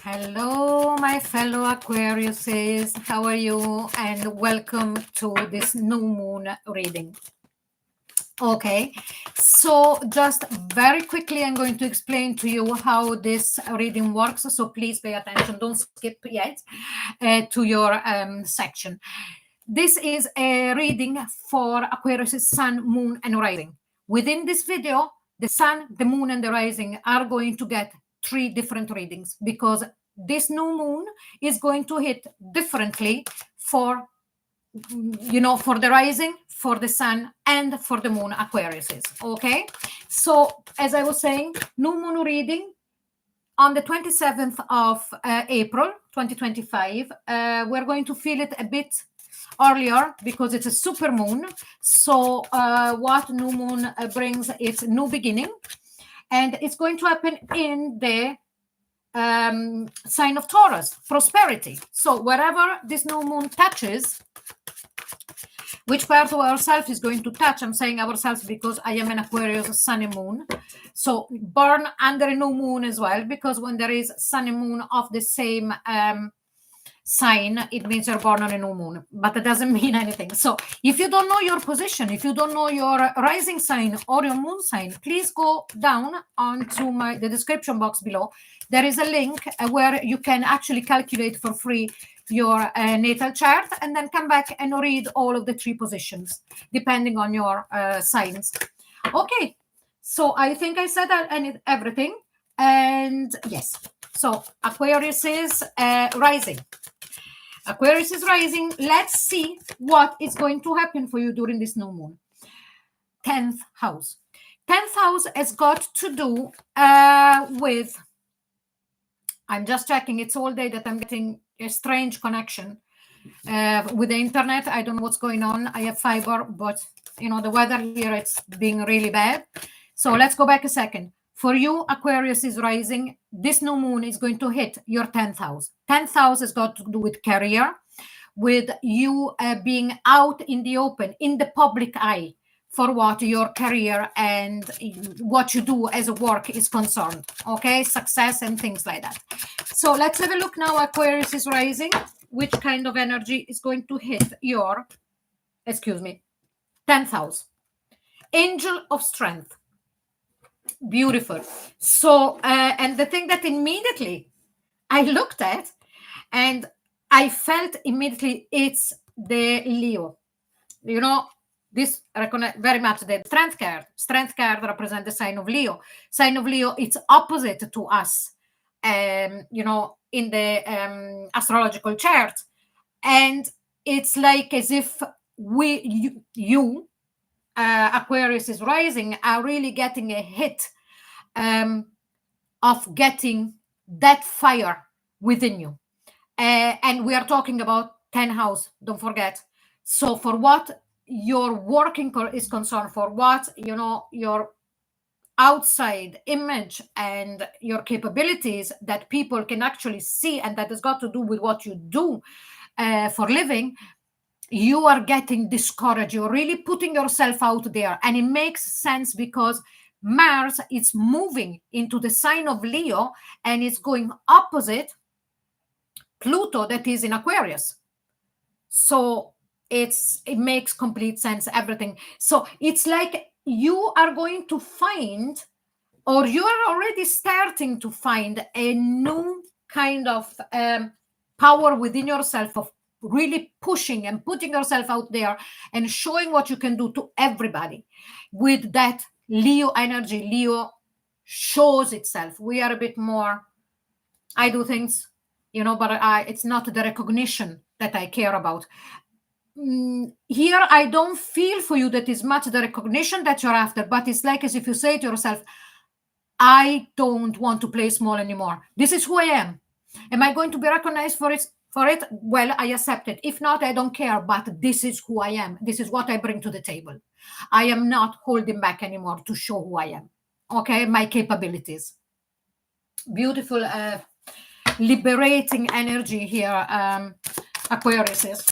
Hello, my fellow Aquariuses. How are you? And welcome to this new moon reading. Okay, so just very quickly, I'm going to explain to you how this reading works. So please pay attention. Don't skip yet to your section. This is a reading for Aquarius Sun, Moon, and Rising. Within this video, the Sun, the Moon, and the Rising are going to get 3 different readings because this new moon is going to hit differently for for the rising, for the sun, and for the moon Aquariuses. Okay, so as I was saying, new moon reading on the 27th of April 2025. We're going to feel it a bit earlier because it's a super moon. So what new moon brings, it's new beginning, and it's going to happen in the sign of Taurus, prosperity. So wherever this new moon touches, which part of ourselves is going to touch? I'm saying ourselves because I am an Aquarius sun and moon. So born under a new moon as well, because when there is sun and moon of the same sign, it means you're born on a new moon, but it doesn't mean anything. So if you don't know your position, if you don't know your rising sign or your moon sign, please go down onto the description box below. There is a link where you can actually calculate for free your natal chart and then come back and read all of the 3 positions depending on your signs. Okay, so I think I said everything, and yes, so Aquarius is rising. Aquarius is rising. Let's see what is going to happen for you during this new moon. 10th house. 10th house has got to do with, I'm just checking, it's all day that I'm getting a strange connection with the internet. I don't know what's going on. I have fiber, but the weather here, it's being really bad. So let's go back a second. For you, Aquarius is rising. This new moon is going to hit your 10th house. 10th house has got to do with career, with you being out in the open, in the public eye, for what your career and what you do as a work is concerned. Okay, success and things like that. So let's have a look now. Aquarius is rising. Which kind of energy is going to hit your, 10th house? Angel of Strength. Beautiful. So, and the thing that immediately I looked at and I felt immediately, it's the Leo. This recognize very much the strength card. Strength card represents the sign of Leo. Sign of Leo, it's opposite to us, in the astrological chart. And it's like as if you Aquarius is rising, are really getting a hit of getting that fire within you. And we are talking about 10th house, don't forget. So for what your working is concerned, for what, your outside image and your capabilities that people can actually see, and that has got to do with what you do for living, you are getting discouraged. You're really putting yourself out there. And it makes sense because Mars is moving into the sign of Leo and it's going opposite Pluto that is in Aquarius. So it makes complete sense, everything. So it's like you are going to find, or you are already starting to find, a new kind of power within yourself of really pushing and putting yourself out there and showing what you can do to everybody with that Leo energy. Leo shows itself. We are a bit more, I do things, but it's not the recognition that I care about. Here, I don't feel for you that is much the recognition that you're after, but it's like as if you say to yourself, I don't want to play small anymore. This is who I am. Am I going to be recognized for it? Well, I accept it. If not, I don't care, but this is who I am. This is what I bring to the table. I am not holding back anymore to show who I am. Okay, my capabilities. Beautiful, liberating energy here, Aquarius is.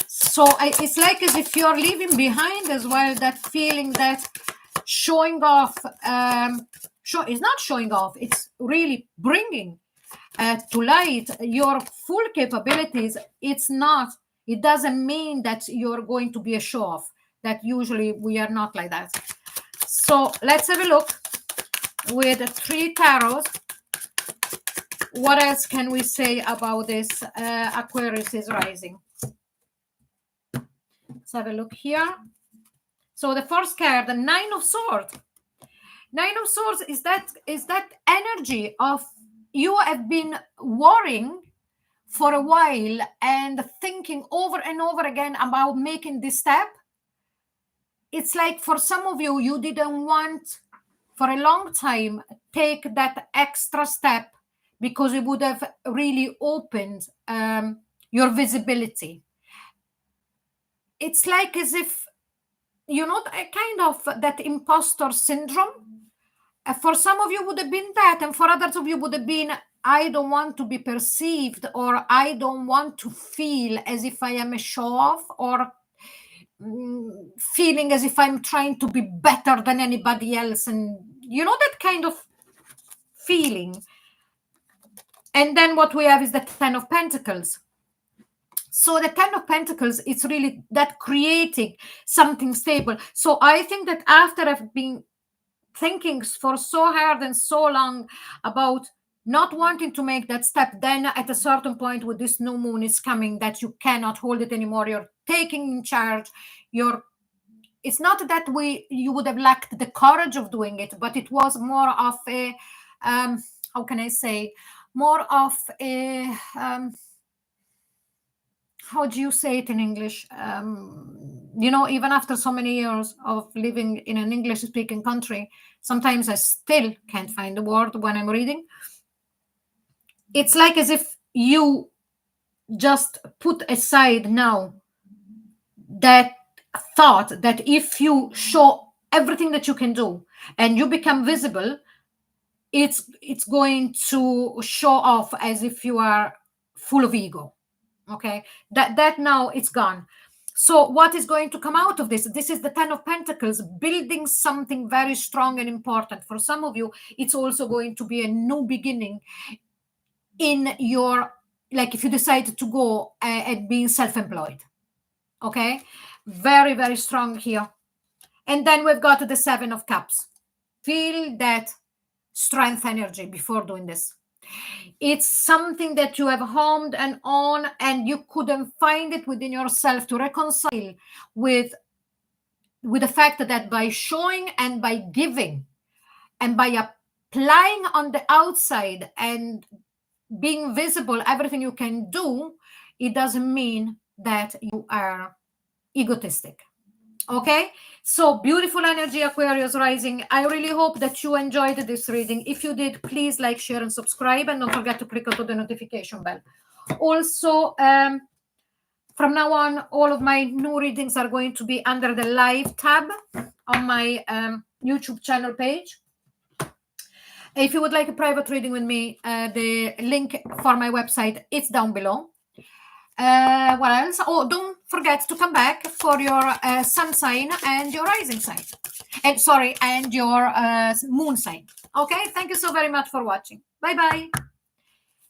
So it's like as if you're leaving behind as well that feeling that showing off, it's not showing off, it's really bringing to light your full capabilities, it doesn't mean that you're going to be a show off. That usually we are not like that. So let's have a look with 3 tarots. What else can we say about this Aquarius is rising? Let's have a look here. So the first card, the 9 of Swords. 9 of Swords is that energy of you have been worrying for a while and thinking over and over again about making this step. It's like for some of you, you didn't want for a long time take that extra step because it would have really opened your visibility. It's like as if, you know, a kind of that imposter syndrome. For some of you would have been that, and for others of you would have been, I don't want to be perceived, or I don't want to feel as if I am a show off, or feeling as if I'm trying to be better than anybody else, and you know, that kind of feeling. And then what we have is the 10 of Pentacles. So the 10 of Pentacles, it's really that creating something stable. So I think that after I've been thinking for so hard and so long about not wanting to make that step, then at a certain point with this new moon is coming that you cannot hold it anymore. You're taking in charge. It's not that you would have lacked the courage of doing it, but it was more of a how can I say, more of a how do you say it in English? You know, even after so many years of living in an English speaking country, sometimes I still can't find the word when I'm reading. It's like as if you just put aside now that thought that if you show everything that you can do and you become visible, it's going to show off as if you are full of ego. Okay, that now it's gone. So what is going to come out of this? This is the 10 of Pentacles, building something very strong and important. For some of you, it's also going to be a new beginning in your, like if you decide to go at being self-employed. Okay, very, very strong here. And then we've got the 7 of Cups. Feel that strength energy before doing this. It's something that you have homed and on, and you couldn't find it within yourself to reconcile with the fact that by showing and by giving and by applying on the outside and being visible everything you can do, it doesn't mean that you are egotistic. Okay, so beautiful energy, Aquarius rising. I really hope that you enjoyed this reading. If you did, please like, share, and subscribe, and don't forget to click on the notification bell. Also, from now on, all of my new readings are going to be under the live tab on my YouTube channel page. If you would like a private reading with me, the link for my website is down below. What else? Oh, don't forget to come back for your sun sign and your rising sign. And your moon sign. Okay, thank you so very much for watching. Bye-bye.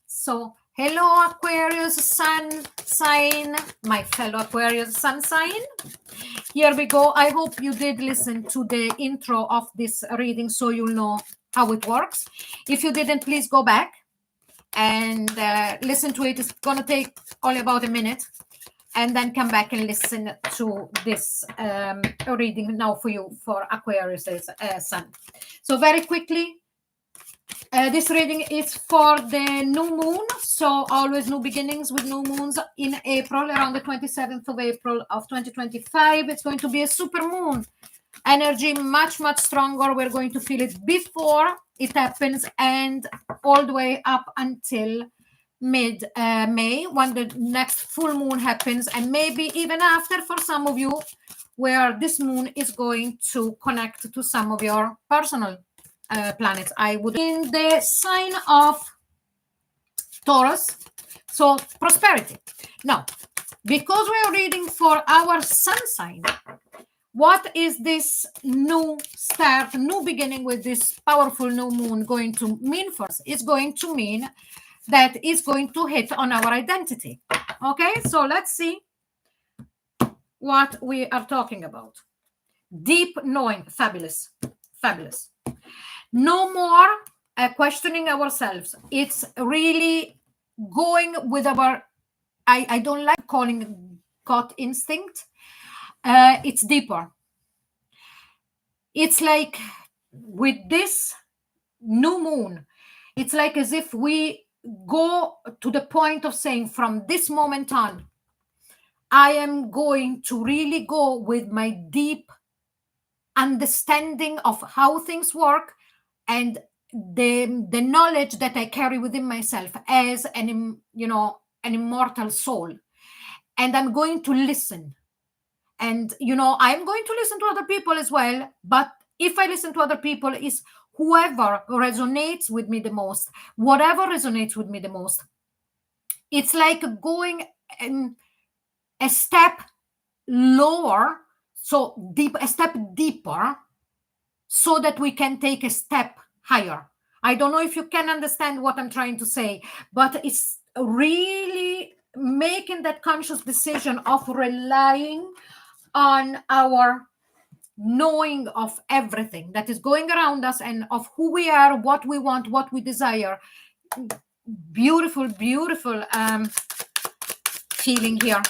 So, hello, Aquarius sun sign, my fellow Aquarius sun sign. Here we go. I hope you did listen to the intro of this reading so you'll know how it works. If you didn't, please go back and listen to it. It's going to take only about a minute, and then come back and listen to this reading now for you for Aquarius Sun. So very quickly, this reading is for the new moon. So always new beginnings with new moons in April, around the 27th of April of 2025. It's going to be a super moon energy, much, much stronger. We're going to feel it before it happens and all the way up until mid-May, when the next full moon happens, and maybe even after for some of you, where this moon is going to connect to some of your personal planets. I would in the sign of Taurus, so prosperity. Now, because we are reading for our sun sign, what is this new start, new beginning with this powerful new moon going to mean for us? It's going to mean that is going to hit on our identity. Okay, so let's see what we are talking about. Deep knowing. Fabulous. Fabulous. No more questioning ourselves. It's really going with our, I don't like calling it gut instinct. It's deeper. It's like with this new moon, it's like as if we go to the point of saying, from this moment on, I am going to really go with my deep understanding of how things work and the knowledge that I carry within myself as an immortal soul. And I'm going to listen. And I'm going to listen to other people as well. But if I listen to other people, is whoever resonates with me the most, whatever resonates with me the most. It's like going a step lower, so deep, a step deeper, so that we can take a step higher. I don't know if you can understand what I'm trying to say, but it's really making that conscious decision of relying on our knowing of everything that is going around us and of who we are, what we want, what we desire. Beautiful, beautiful feeling here.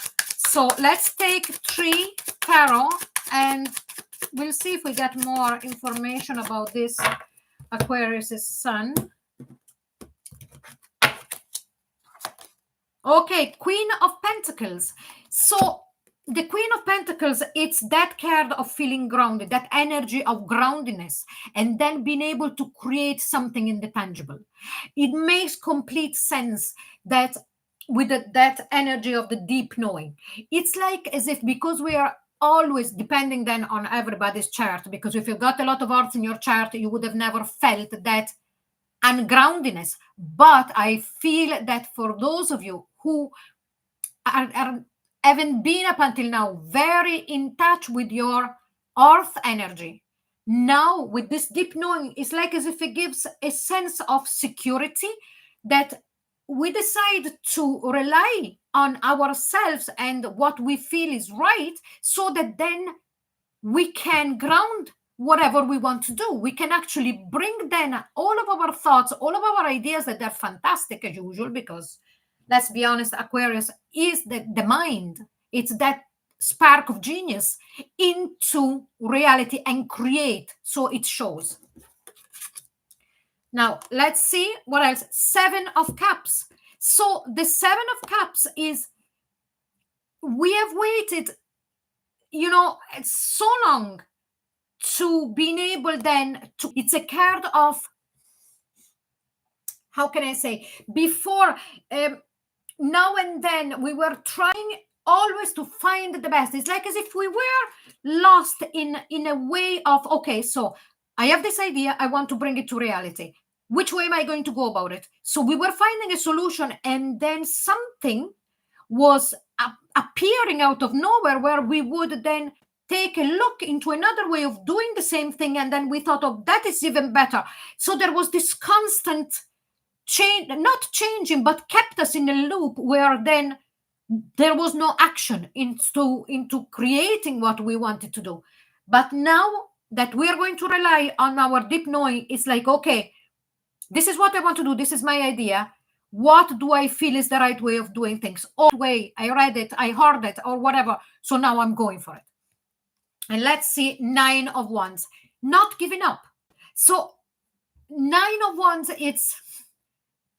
So let's take 3 tarot and we'll see if we get more information about this Aquarius Sun. Okay, Queen of Pentacles. So the Queen of Pentacles, it's that card of feeling grounded, that energy of groundedness, and then being able to create something in the tangible. It makes complete sense that with that energy of the deep knowing, it's like as if, because we are always depending then on everybody's chart, because if you've got a lot of earth in your chart, you would have never felt that ungroundedness. But I feel that for those of you who haven't been up until now very in touch with your earth energy, now with this deep knowing, it's like as if it gives a sense of security that we decide to rely on ourselves and what we feel is right, so that then we can ground whatever we want to do. We can actually bring then all of our thoughts, all of our ideas that are fantastic as usual, because let's be honest, Aquarius is the mind. It's that spark of genius into reality and create. So it shows. Now, let's see what else. 7 of Cups. So the 7 of Cups is, we have waited, so long to being able then to, it's a card of, how can I say, before, now and then we were trying always to find the best. It's like as if we were lost in a way of, okay, so I have this idea, I want to bring it to reality. Which way am I going to go about it? So we were finding a solution, and then something was appearing out of nowhere where we would then take a look into another way of doing the same thing, and then we thought, oh, that is even better. So there was this constant change, not changing, but kept us in a loop where then there was no action into creating what we wanted to do. But now that we are going to rely on our deep knowing, it's like, okay, this is what I want to do, this is my idea, what do I feel is the right way of doing things, or way I read it, I heard it, or whatever, so now I'm going for it. And let's see, 9 of Wands, not giving up. So 9 of Wands, it's,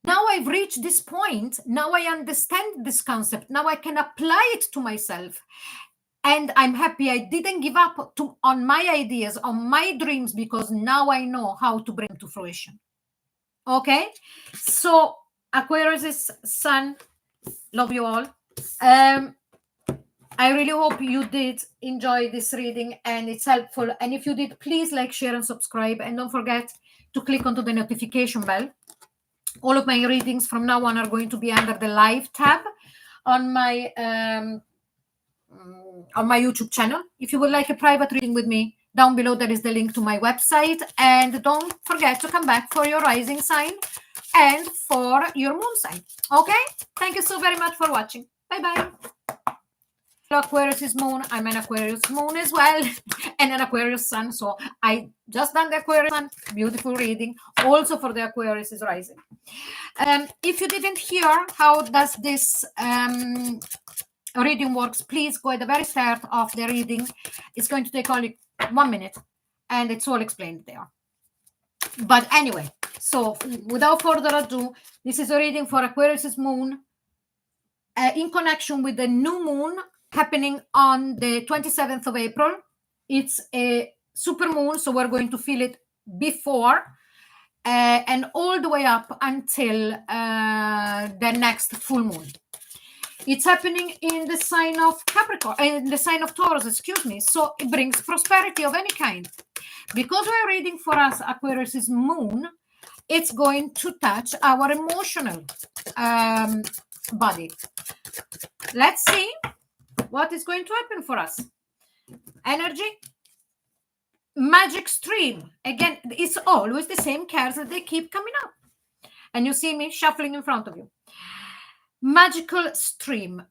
now I've reached this point, now I understand this concept, now I can apply it to myself, and I'm happy I didn't give up on my ideas, on my dreams, because now I know how to bring to fruition. Okay, so Aquarius Sun, love you all. I really hope you did enjoy this reading and it's helpful. And if you did, please like, share, and subscribe. And don't forget to click onto the notification bell. All of my readings from now on are going to be under the live tab on my YouTube channel. If you would like a private reading with me, down below there is the link to my website. And don't forget to come back for your rising sign and for your moon sign. Okay? Thank you so very much for watching. Bye-bye. Aquarius is moon. I'm an Aquarius moon as well, and an Aquarius sun. So I just done the Aquarius sun. Beautiful reading. Also for the Aquarius is rising. If you didn't hear how does this reading works, please go at the very start of the reading. It's going to take only 1 minute, and it's all explained there. But anyway, so without further ado, this is a reading for Aquarius moon in connection with the new moon happening on the 27th of April. It's a super moon, so we're going to feel it before and all the way up until the next full moon. It's happening in the sign of Capricorn, in the sign of Taurus, excuse me. So it brings prosperity of any kind. Because we're reading for us Aquarius moon, it's going to touch our emotional body. Let's see what is going to happen for us. Energy, magic stream. Again, it's always the same cards that they keep coming up. And you see me shuffling in front of you. Magical stream.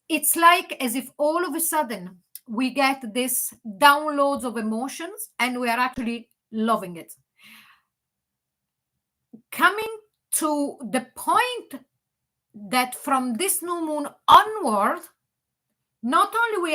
It's like as if all of a sudden we get this downloads of emotions and we are actually loving it. Coming to the point that from this new moon onward, not only we